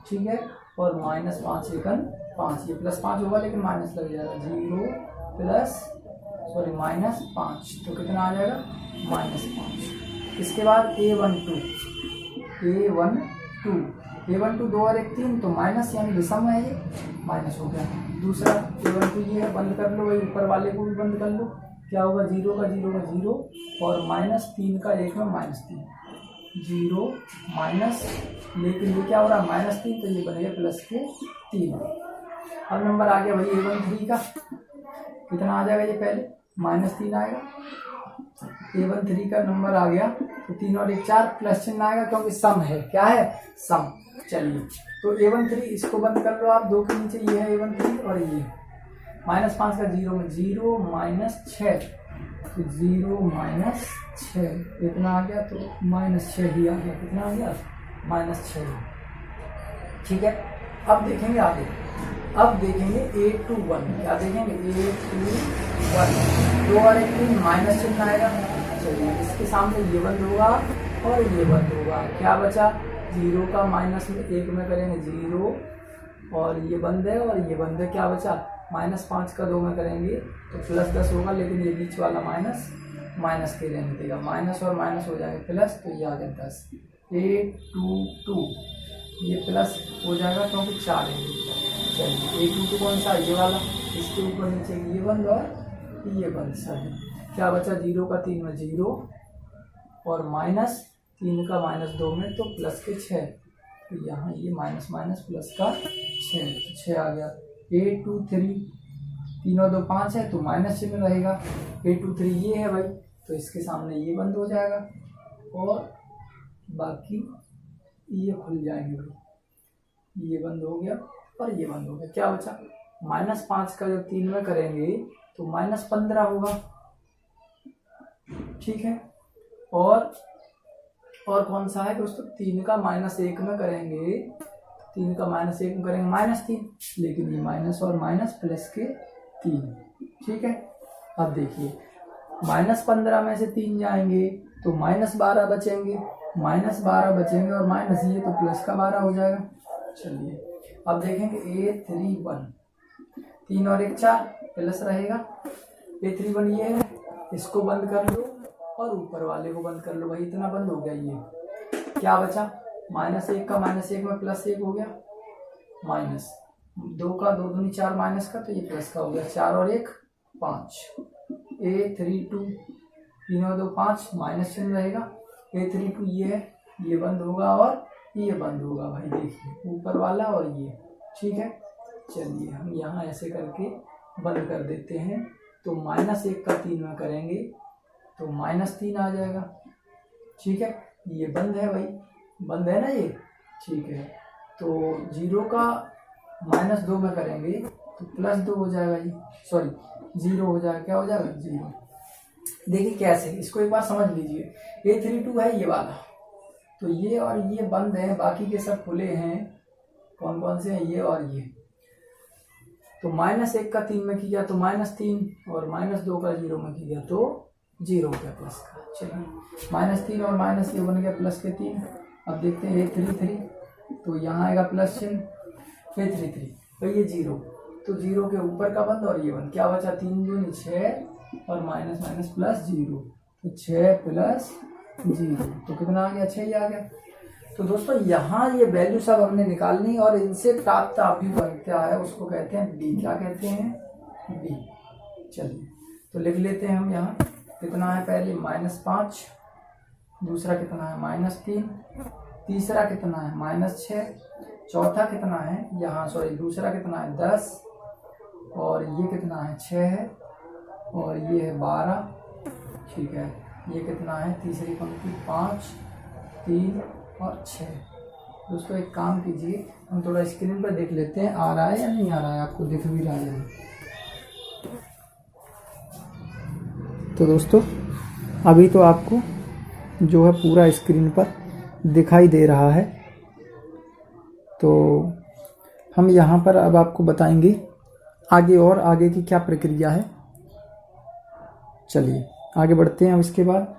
ठीक है, और -5 एकम 5, ये +5 होगा लेकिन माइनस लग जाएगा, 0 प्लस -5, तो कितना आ जाएगा, -5। इसके बाद a12 2 और 1 3, तो माइनस यानी विषम है, ये माइनस हो गया। दूसरा a12 ये है, बंद कर लो, वही ऊपर वाले को भी बंद कर लो, क्या होगा, 0 का 0 में 0 और -3 का 1 में -3, 0 माइनस, लेकिन ये क्या हो रहा है, -3, तो ये बनेगा प्लस के 3। अब नंबर आ गया भाई a13 का, कितना आ जाएगा, ये पहले -3 आएगा, a13 का नंबर आ गया, तो 3 और 1 4, प्लस चिन्ह आएगा क्योंकि सम है, क्या है, सम। चलिए तो a13 इसको बंद कर लो आप, 2 के नीचे ये है a13 और ये -5 का 0 में 0 -6, तो 0 -6 इतना आ गया, तो -6 ही आ गया, कितना आ गया, -6। ठीक है, अब देखेंगे आगे, अब देखेंगे a21, क्या देखेंगे, a21, 2 और 1 3 माइनस चिन्ह आएगा। चलिए इसके सामने ये बंद होगा और ये बंद होगा। क्या बचा, 0 का माइनस में 1 में करेंगे 0 और ये बंद है और ये बंद है। क्या बचा, -5 का 2 में करेंगे तो +10 होगा, लेकिन ये बीच वाला माइनस माइनस के रहने देगा, माइनस और माइनस हो जाएगा प्लस, तो ये आ गया 10। 8 2 2 ये प्लस हो जाएगा क्योंकि 4 है। चलिए 8 2 कौन सा, ये वाला, इसके ऊपर नीचे ये बंद और ये बंद सब है। क्या बचा, 0 का 3 में 0 और -3 का -2 में तो प्लस के 6, तो यहाँ ये माइनस माइनस प्लस का 6, तो 6 आ गया। 8 2 3 3 और 2 5 है तो माइनस चिन्ह रहेगा। 8 2 3 ये है भाई, तो इसके सामने ये बंद हो जाएगा और बाकी ये खुल जाएंगे भाई। ये बंद हो गया और ये बंद हो गया। क्या बचा, -5 का जब 3 में करेंगे तो -15 होगा। ठीक है, और कौन सा है दोस्तों, 3 का -1 में करेंगे, 3 का -1 में करेंगे -3, लेकिन ये माइनस और माइनस प्लस के 3। ठीक है, अब देखिए -15 में से 3 जाएंगे तो -12 बचेंगे, -12 बचेंगे और माइनस ये तो प्लस का 12 हो जाएगा। चलिए अब देखेंगे A31, 3 और 1 4 प्लस रहेगा। A31 ये है, इसको बंद कर लो और ऊपर वाले को बंद कर लो भाई, इतना बंद हो गया। ये क्या बचा, -1 का -1 में +1 हो गया, -2 का 2 दूनी 4 माइनस का, तो ये प्लस का हो गया। 4 और 1 5। A32 3 और 2 5 माइनस चिन्ह रहेगा। A32 ये है, ये बंद होगा और ये बंद होगा भाई, देखिए ऊपर वाला और ये। ठीक है, चलिए हम यहाँ ऐसे करके बंद कर देते हैं। तो -1 का 3 में करेंगे तो -3 आ जाएगा। ठीक है, ये बंद है भाई, बंद है ना ये। ठीक है, तो 0 का -2 में करेंगे तो +2 हो जाएगा ये, सॉरी 0 हो जाएगा। क्या हो जाएगा, 0। देखिए कैसे, इसको एक बार समझ लीजिए। A32 है ये वाला, तो ये और ये बंद है, बाकी के सब खुले हैं। कौन कौन से हैं, ये और ये। तो -1 का 3 में किया तो -3 और -2 का 0 में किया तो 0 हो गया प्लस का। चलिए -3 और माइनस ये बन गया प्लस के 3। अब देखते हैं A33, तो यहाँ आएगा प्लस चिन्ह। A33 तो ये 0, तो 0 के ऊपर का बंद और ये बंद। क्या बचा, 3 दूनी 6 और माइनस माइनस प्लस 0, तो 6 प्लस 0, तो कितना आ गया, 6 ही आ गया। तो दोस्तों यहाँ ये वैल्यू सब हमने निकालनी और इनसे प्राप्त अभिव्यक्ति क्या है उसको कहते हैं B। क्या कहते हैं, B। चलिए तो लिख लेते हैं हम। यहाँ कितना है, पहले -5, दूसरा कितना है -3, तीसरा कितना है -6, चौथा कितना है यहाँ, सॉरी दूसरा कितना है 10, और ये कितना है 6 है, और ये है 12। ठीक है, ये कितना है, तीसरी पंक्ति 5 3 और 6। दोस्तों एक काम कीजिए, हम थोड़ा स्क्रीन पर देख लेते हैं आ रहा है या नहीं आ रहा है, आपको दिख भी रहा है। तो दोस्तों अभी तो आपको जो है पूरा स्क्रीन पर दिखाई दे रहा है। तो हम यहाँ पर अब आपको बताएंगे आगे और आगे की क्या प्रक्रिया है। चलिए आगे बढ़ते हैं। अब इसके बाद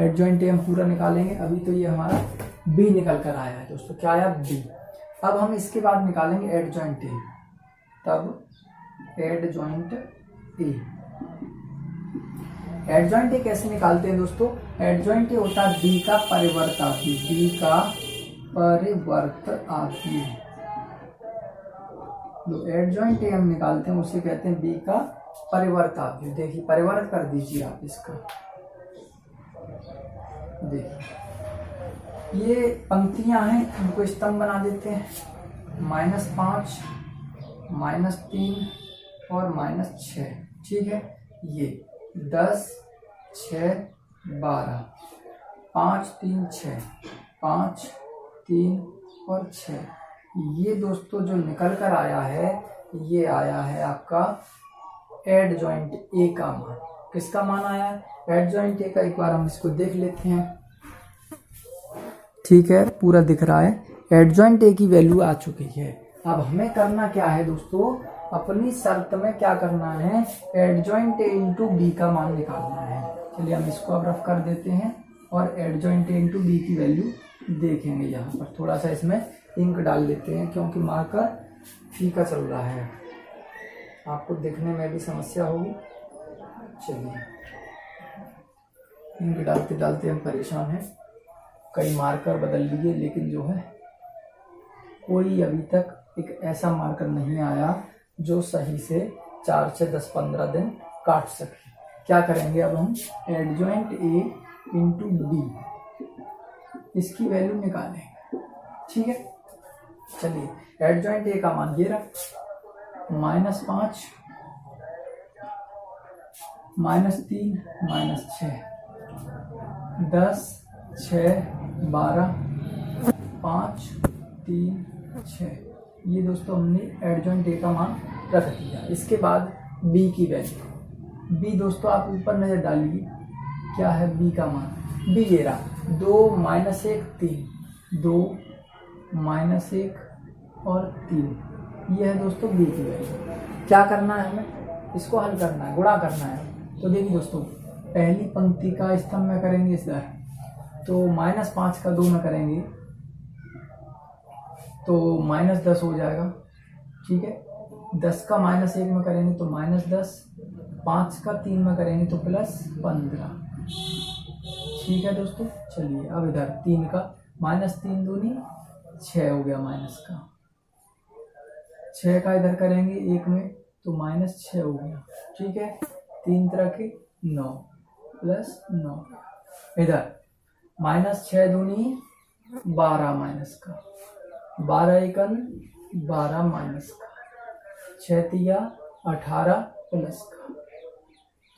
एडजॉइंट हम पूरा निकालेंगे। अभी तो ये हमारा बी निकल कर आया है दोस्तों, क्या आया, बी। अब हम इसके बाद निकालेंगे एडजॉइंट ए। तब एडजॉइंट ए, एडजॉइंट ए कैसे निकालते हैं दोस्तों, एडजॉइंट ए होता है बी का परिवर्तार्थी, बी का परिवर्तार्थी। जो एडजॉइंट ए हम निकालते हैं उसे कहते हैं बी का परिवर्तार्थी। देखिए परिवर्त कर दीजिए आप इसका, देखिए ये पंक्तियां हैं, इनको स्तंभ बना देते हैं। -5 -3 और -6। ठीक है, ये 10 6 12 5 3 6 5 3 और 6। ये दोस्तों जो निकल कर आया है, ये आया है आपका एडजॉइंट ए का मान। किसका मान आया है, एडजॉइंट ए का। एक बार हम इसको देख लेते हैं। ठीक है, पूरा दिख रहा है, एडजॉइंट ए की वैल्यू आ चुकी है। अब हमें करना क्या है दोस्तों, अपनी शर्त में क्या करना है, एडजॉइंट ए इंटू बी का मान निकालना है। चलिए हम इसको अब रफ कर देते हैं। और एडजॉइंट ए इंटू बी की वैल्यू देखेंगे। यहाँ पर थोड़ा सा इसमें इंक डाल देते हैं क्योंकि मार्कर फीका चल रहा है, आपको देखने में भी समस्या होगी। चलिए, इंक डालते डालते हम परेशान हैं, कई मार्कर बदल लिए लेकिन जो है कोई अभी तक एक ऐसा मार्कर नहीं आया जो सही से 4 से 10-15 दिन काट सके। क्या करेंगे अब हम, एडजॉइंट ए इंटू बी, इसकी वैल्यू निकालेंगे। ठीक है, चलिए एडजॉइंट ए का मान ये रहा -5 -3 -6 10 6 12 5 3 6। ये दोस्तों हमने एडजॉइंट ए का मान रख दिया। इसके बाद बी की वैल्यू, बी दोस्तों आप ऊपर नजर डालिए क्या है बी का मान। बी ये रहा 2 -1 3, 2 -1 और 3, ये है दोस्तों बी की वैल्यू। क्या करना है हमें, इसको हल करना है, गुणा करना है। तो देखिए दोस्तों, पहली पंक्ति का स्तंभ में करेंगे इधर, तो -5 का 2 में करेंगे तो -10 हो जाएगा। ठीक है, 10 का -1 में करेंगे तो -10, 5 का 3 में करेंगे तो +15। ठीक है दोस्तों, चलिए अब इधर 3 का -3 दूनी 6 हो गया, माइनस का 6 का इधर करेंगे 1 में तो -6 हो गया। ठीक है, 3 तरह के 9 +9, इधर -6 दूनी 12 माइनस का, 12 एकन 12 माइनस का, 6 तिया 18 प्लस का।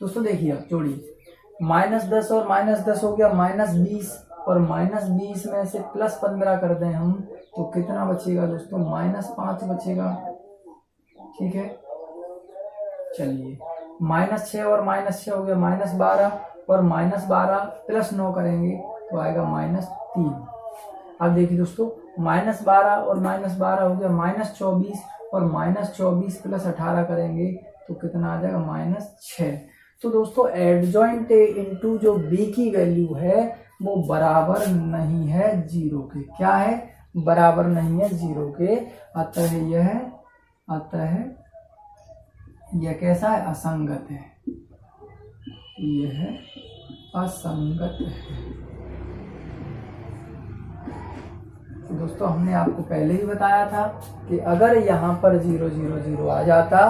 दोस्तों देखिए आप जोड़िए, -10 और -10 हो गया -20, और -20 में से +15 कर दें हम तो कितना बचेगा दोस्तों, -5 बचेगा। ठीक है, चलिए -6 और -6 हो गया -12, और -12 + 9 करेंगे तो आएगा -3। अब देखिए दोस्तों, -12 और -12 हो गया -24, और -24 + 18 करेंगे तो कितना आ जाएगा -6। तो दोस्तों एडजॉइंट ए इंटू जो बी की वैल्यू है वो बराबर नहीं है 0 के। क्या है, बराबर नहीं है 0 के। अतः यह कैसा है, असंगत है, यह असंगत है। तो दोस्तों हमने आपको पहले ही बताया था कि अगर यहाँ पर 0 0 0 आ जाता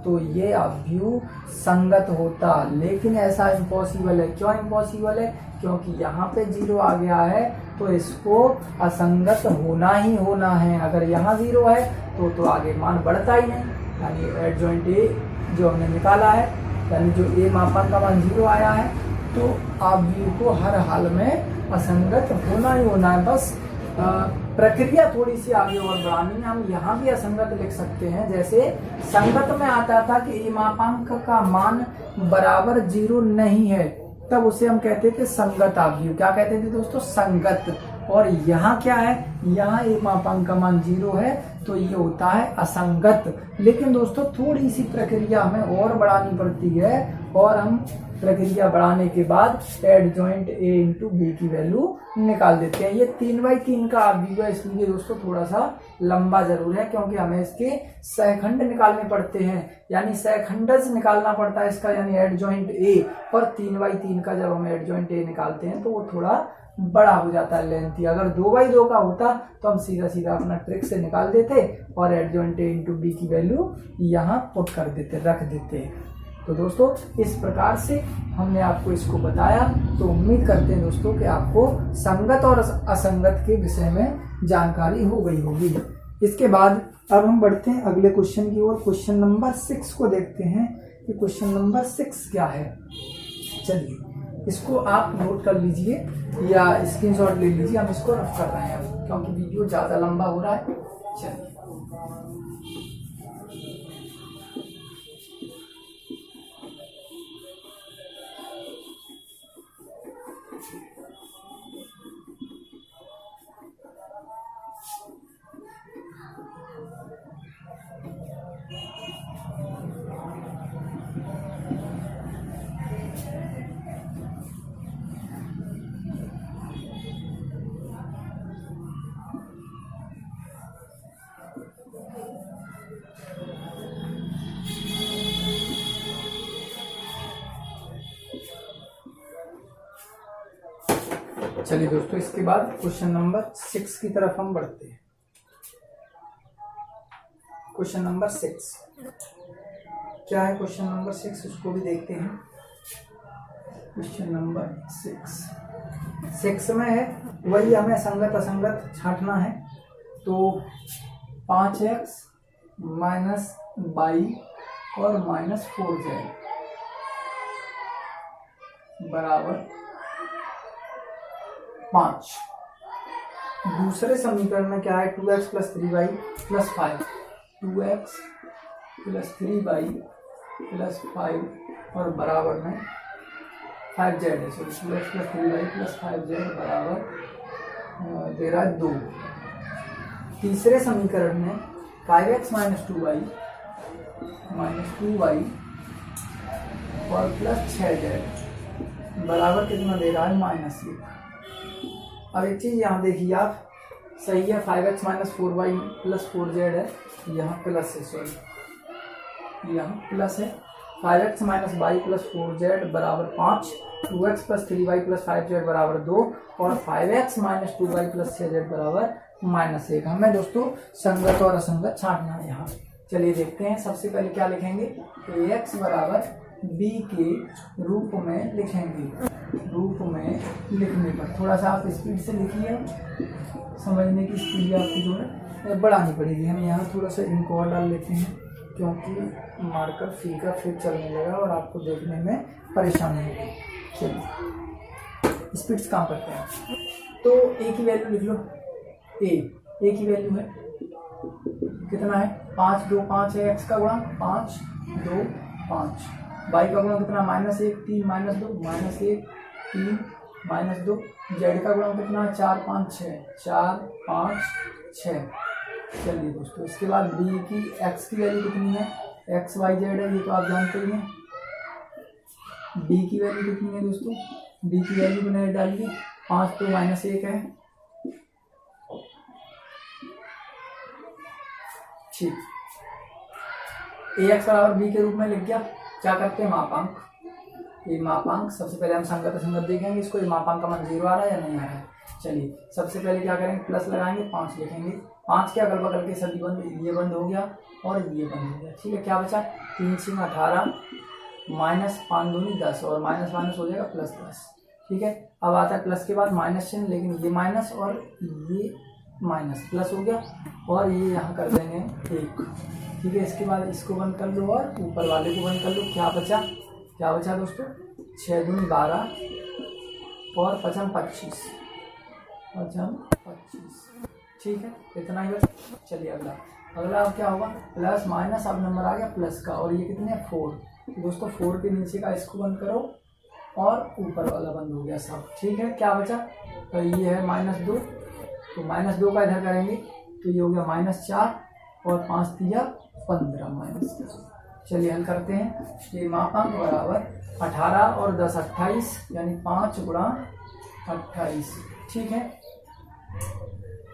तो ये अवयव संगत होता, लेकिन ऐसा इम्पॉसिबल है। क्यों इम्पॉसिबल है, क्योंकि यहाँ पे 0 आ गया है तो इसको असंगत होना ही होना है। अगर यहाँ 0 है तो आगे मान बढ़ता ही नहीं, यानी एडजॉइंट ए जो हमने निकाला है, यानी जो ए मापांक का मान 0 आया है तो अवयव को हर हाल में असंगत होना ही होना है। बस प्रक्रिया थोड़ी सी आगे और बढ़ानी है। हम यहाँ भी असंगत लिख सकते हैं, जैसे संगत में आता था कि ए मापांक का मान बराबर 0 नहीं है, तब उसे हम कहते थे संगत अवयव। क्या कहते थे दोस्तों, संगत। और यहाँ क्या है, यहाँ ए मापांक का मान 0 है तो ये होता है असंगत। लेकिन दोस्तों थोड़ी सी प्रक्रिया हमें और बढ़ानी पड़ती है, और हम प्रक्रिया बढ़ाने के बाद एडजॉइंट ए इंटू बी की वैल्यू निकाल देते हैं। ये 3/3 का अवयव है, इसलिए दोस्तों थोड़ा सा लंबा जरूर है, क्योंकि हमें इसके सहखंड निकालने पड़ते हैं, यानी सहखंडज निकालना पड़ता है इसका, यानी एडजॉइंट ए। और 3/3 का जब हम एडजॉइंट ए निकालते हैं तो वो थोड़ा बड़ा हो जाता है, लेंथी। अगर 2/2 का होता तो हम सीधा सीधा अपना ट्रिक से निकाल देते और एडजॉइंट ए इंटू बी की वैल्यू यहाँ पुट कर देते, रख देते। तो दोस्तों इस प्रकार से हमने आपको इसको बताया। तो उम्मीद करते हैं दोस्तों कि आपको संगत और असंगत के विषय में जानकारी हो गई होगी। इसके बाद अब हम बढ़ते हैं अगले क्वेश्चन की ओर। क्वेश्चन नंबर 6 को देखते हैं कि क्वेश्चन नंबर 6 क्या है। चलिए इसको आप नोट कर लीजिए या स्क्रीनशॉट ले लीजिए, हम इसको रफ कर रहे हैं क्योंकि वीडियो ज्यादा लंबा हो रहा है। चलिए चलिए दोस्तों, इसके बाद क्वेश्चन नंबर 6 की तरफ हम बढ़ते हैं। क्वेश्चन नंबर 6 क्या है? क्वेश्चन नंबर 6 उसको भी देखते हैं। क्वेश्चन नंबर 6 में है वही, हमें संगत असंगत छांटना है। तो 5x माइनस बाई और माइनस 4z बराबर 5। दूसरे समीकरण में क्या है? 2x plus 3y plus 5, 2x plus 3y plus 5 और बराबर में 5z है। Sorry, 2x plus 3y plus 5z बराबर दे रहा है 2। तीसरे समीकरण में 5x माइनस 2y और प्लस 6z बराबर कितना दे रहा है? -1। अब एक चीज यहाँ देखिए आप, सही है, 5x minus 4y plus 4z है, यहाँ प्लस है, सॉरी यहाँ प्लस है। 5x minus by plus 4z बराबर 5, 2x plus 3y plus 5z बराबर 2 और 5x minus 2y plus 6z बराबर -1। हमें दोस्तों संगत और असंगत छांटना है यहाँ। चलिए देखते हैं। सबसे पहले क्या लिखेंगे? ax बराबर b के रूप में लिखेंगे। रूप में लिखने पर थोड़ा सा आप स्पीड से लिखिए, समझने की स्पीड आपकी जो है बढ़ानी पड़ेगी। हम यहाँ थोड़ा सा इनको और डाल लेते हैं क्योंकि मार्कर फीका फिर चलने लगा और आपको देखने में परेशानी होगी। चलिए स्पीड से काम करते हैं। तो ए की वैल्यू लिख लो। ए की वैल्यू है कितना है? 5 2 5 है। एक्स का गुणा 5 2 5। वाई का गुणा कितना? -1 3 -2 -1 3 -2। जेड का गुणा कितना? 4 5 6 4 5 6। चलिए दोस्तों, इसके बाद बी की एक्स की वैल्यू कितनी है? एक्स वाई जेड है, ये तो आप जानते ही हैं। बी की वैल्यू कितनी है दोस्तों? बी की वैल्यू को नहीं डालिए, 5 तो -1 है। ठीक, ए एक्स बराबर बी के रूप में लिख गया। क्या करते हैं? मापांक। ये मापांक सबसे पहले हम संगत असंगत देखेंगे इसको, ये मापांक का मान 0 आ रहा है या नहीं आ रहा है। चलिए सबसे पहले क्या करेंगे? प्लस लगाएंगे, 5 लिखेंगे। 5 के अगल बगल के सभी बंद, ये बंद हो गया और ये बंद हो गया। ठीक है, क्या बचा? 3 6 18 माइनस 5 दूनी 10 और माइनस माइनस हो जाएगा +10। ठीक है, अब आता है प्लस के बाद माइनस चिन्ह, लेकिन ये माइनस और ये माइनस प्लस हो गया और ये यहाँ कर देंगे 1। ठीक है, इसके बाद इसको बंद कर लो और ऊपर वाले को बंद कर लो। क्या बचा? क्या बचा दोस्तों? 6 दूनी 12 और 5 25। ठीक है, इतना ही बचा। चलिए अगला अब क्या होगा? प्लस माइनस, अब नंबर आ गया प्लस का और ये कितने? 4। दोस्तों 4 के नीचे का इसको बंद करो और ऊपर वाला बंद हो गया सब। ठीक है, क्या बचा? तो ये है -2, तो -2 का इधर करेंगे तो ये हो गया -4 और 5 3 15 -10। चलिए हल करते हैं। ये मापांक बराबर 18 और 10 28, यानी 5 गुणा 28। ठीक है,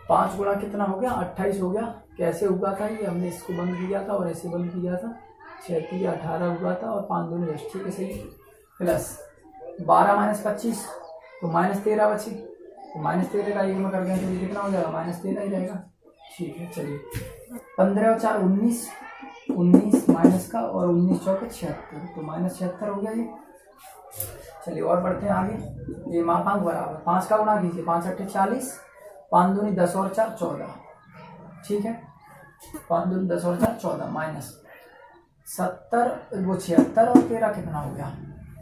5 गुणा कितना हो गया? 28 हो गया। कैसे हुआ था? ये हमने इसको बंद किया था और ऐसे बंद किया था। 6 3 18 हुआ था और 5 दूनी 10। ठीक है, सही। प्लस 12 माइनस 25 तो -13 बची, तो -13 का एक में कर दें तो ये कितना हो जाएगा? -13 ही रहेगा। ठीक है, चलिए 15 और 4 19 माइनस का और 19 चौके 76, तो -76 हो गया ये। चलिए और बढ़ते हैं आगे। ये मापांक बराबर 5 का गुणा कीजिए, 5 8 40, 5 दूनी 10 और 4 14। ठीक है, 5 दूनी 10 और 4 14 माइनस 70 वो 76 और 13 कितना हो गया?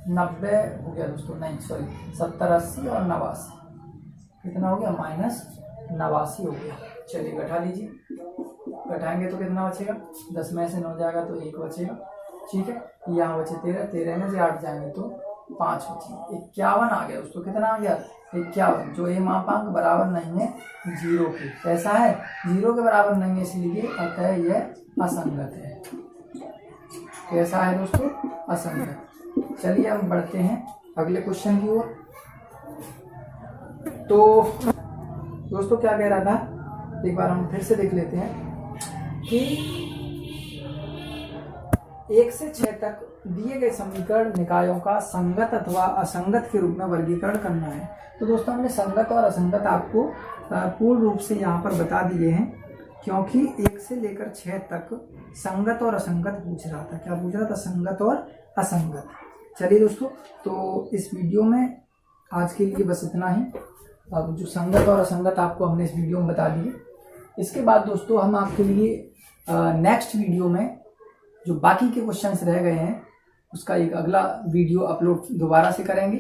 90 हो गया दोस्तों। नहीं सॉरी, 70 80 और 89 कितना हो गया? -89 हो गया। चलिए घटा लीजिए, घटाएंगे तो कितना बचेगा? 10 में से 9 जाएगा तो 1 बचेगा। ठीक है, यहाँ बचे 13, 13 में से 8 जाएंगे तो 5 बचे। 51 आ गया दोस्तों। कितना आ गया? 51। जो ये मापांक बराबर नहीं है 0 के। कैसा है? 0 के बराबर नहीं है, इसलिए अतः यह असंगत है। कैसा है दोस्तों? असंगत। चलिए अब बढ़ते हैं अगले क्वेश्चन की ओर। तो दोस्तों क्या कह रहा था, एक बार हम फिर से देख लेते हैं कि 1 से 6 तक दिए गए समीकरण निकायों का संगत अथवा असंगत के रूप में वर्गीकरण करना है। तो दोस्तों हमने संगत और असंगत आपको पूर्ण रूप से यहाँ पर बता दिए हैं, क्योंकि 1 से लेकर 6 तक संगत और असंगत पूछ रहा था। क्या पूछ रहा था? संगत और असंगत। चलिए दोस्तों, तो इस वीडियो में आज के लिए बस इतना ही। अब जो संगत और असंगत आपको हमने इस वीडियो में बता दिए। इसके बाद दोस्तों हम आपके लिए नेक्स्ट वीडियो में जो बाकी के क्वेश्चंस रह गए हैं उसका एक अगला वीडियो अपलोड दोबारा से करेंगे।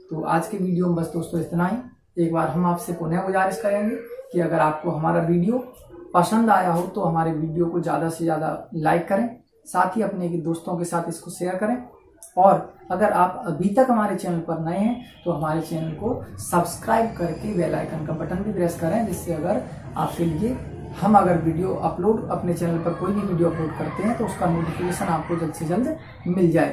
तो आज के वीडियो में बस दोस्तों इतना ही। एक बार हम आपसे पुनः गुजारिश करेंगे कि अगर आपको हमारा वीडियो पसंद आया हो तो हमारे वीडियो को ज़्यादा से ज़्यादा लाइक करें, साथ ही अपने दोस्तों के साथ इसको शेयर करें। और अगर आप अभी तक हमारे चैनल पर नए हैं तो हमारे चैनल को सब्सक्राइब करके बेल आइकन का बटन भी प्रेस करें, जिससे अगर आपके लिए हम अगर वीडियो अपलोड अपने चैनल पर कोई भी वीडियो अपलोड करते हैं तो उसका नोटिफिकेशन आपको जल्द से जल्द मिल जाए।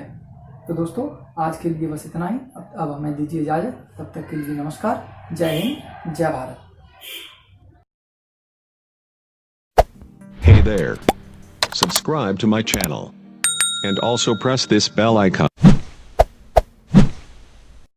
तो दोस्तों आज के लिए बस इतना ही। अब हमें दीजिए इजाज़त। तब तक के लिए नमस्कार। जय हिंद, जय Bharat. Hey there. Subscribe to my channel. And also press this bell icon.